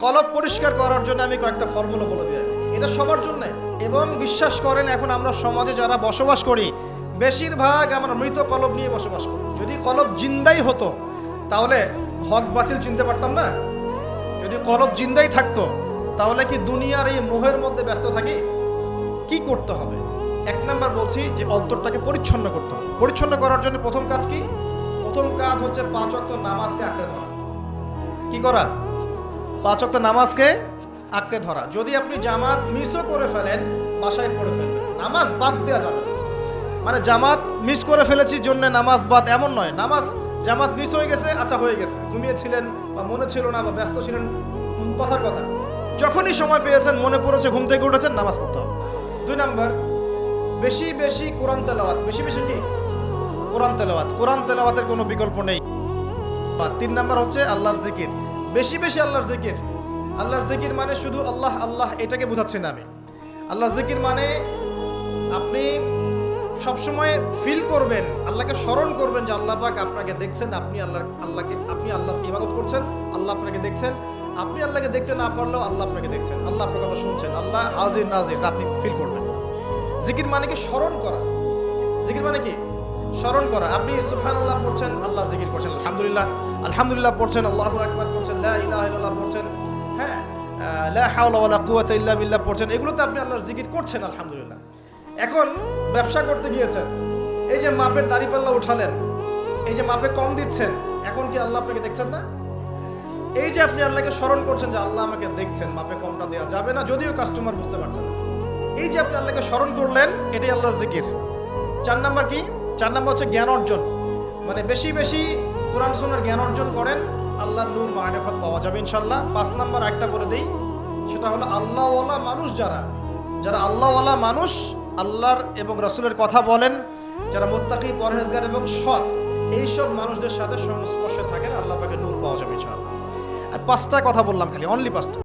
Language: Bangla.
কলব পরিষ্কার করার জন্য আমি কয়েকটা ফর্মুলা বলে দিই। এটা সবার জন্য, এবং বিশ্বাস করেন এখন আমরা সমাজে যারা বসবাস করি বেশিরভাগ আমরা মৃত কলব নিয়ে বসবাস করি। যদি কলব জিন্দাই হতো তাহলে হক বাতিল চিনতে পারতাম না। যদি কলব জিন্দাই থাকতো তাহলে কি দুনিয়ার এই মোহের মধ্যে ব্যস্ত থাকি? কি করতে হবে? এক নাম্বার বলছি যে অন্তরটাকে পরিচ্ছন্ন করতে হবে। পরিচ্ছন্ন করার জন্য প্রথম কাজ কি? প্রথম কাজ হচ্ছে 5 ওয়াক্ত নামাজকে আঁকড়ে ধরা। কি করা? 5 ওয়াক্ত নামাজকে আঁকড়ে ধরা। যদি আপনি জামাত মিসও করে ফেলেন বাসায় পড়ে ফেলবেন, নামাজ বাদ দেওয়া যাবে না। মানে জামাত মিস করে ফেলেছি জন্য নামাজ বাদ এমন নয়। নামাজ জামাত মিস হয়ে গেছে, আচ্ছা হয়ে গেছে, ঘুমিয়েছিলেন বা মনে ছিল না বা ব্যস্ত ছিলেন, কথার কথা, যখনই সময় পেয়েছেন মনে পড়েছে ঘুম থেকে উঠেছেন নামাজ পড়তে হবে। 2 নাম্বার বেশি বেশি কোরআন তেলাওয়াত। বেশি বেশি কি? কোরআন তেলাওয়াত। কোরআন তেলাওয়াতের কোনো বিকল্প নেই। 3 নাম্বার হচ্ছে আল্লাহর জিকির। বেশি বেশি আল্লাহর জিকির। আল্লাহর জিকির মানে শুধু আল্লাহ আল্লাহ এটাকে বোঝাচ্ছি না আমি। আল্লাহর জিকির মানে আপনি সবসময় ফিল করবেন, আল্লাহকে স্মরণ করবেন যে আল্লাহ পাক আপনাকে দেখছেন, আপনি আল্লাহর ইবাদত করছেন, আল্লাহ আপনাকে দেখছেন। আপনি আল্লাহকে দেখতে না পারলেও আল্লাহ আপনাকে দেখছেন, আল্লাহ আপনার কথা শুনছেন, আল্লাহ হাজির নাজির, আপনি ফিল করবেন। জিকির মানে কি? স্মরণ করা। জিকির মানে কি? স্মরণ করা। আপনি সুবহানাল্লাহ পড়ছেন, আল্লাহর জিকির করছেন, আলহামদুলিল্লাহ আলহামদুলিল্লাহ পড়ছেন, আল্লাহু আকবার পড়ছেন, লা ইলাহা ইল্লাল্লাহ পড়ছেন, হ্যাঁ, লা হাওলা ওয়ালা কুওয়াতা ইল্লা বিল্লাহ পড়ছেন, এগুলোতে আপনি আল্লাহর জিকির করছেন, আলহামদুলিল্লাহ। এখন ব্যবসা করতে গিয়েছেন, এই যে মাপের দাড়িপাল্লা উঠালেন, এই যে মাপে কম দিচ্ছেন, এখন কি আল্লাহ আপনাকে দেখছেন না? এই যে আপনি আল্লাহকে স্মরণ করছেন যে আল্লাহ আমাকে দেখছেন, মাপে কমটা দেওয়া যাবে না, যদিও কাস্টমার বুঝতে পারছেন না। এই যে আপনি আল্লাহকে স্মরণ করলেন, এটাই আল্লাহর জিকির। 4 নাম্বার কি? 4 নাম্বার হচ্ছে জ্ঞান অর্জন। মানে বেশি বেশি কোরআন সুন্নাহর জ্ঞান অর্জন করেন, আল্লাহর নূর মারিফাত পাওয়া যাবে ইনশাআল্লাহ। 5 নাম্বার একটা বলে দেই, সেটা হলো আল্লাহওয়ালা মানুষ যারা আল্লাহওয়ালা মানুষ, আল্লাহর এবং রাসূলের কথা বলেন, যারা মুত্তাকি, পরহেজগার এবং সৎ, এইসব মানুষদের সাথে সংস্পর্শে থাকেন, আল্লাহ পাকের নূর পাওয়া যাবে ইনশাআল্লাহ। আর 5টা কথা বললাম খালি, অনলি 5টা।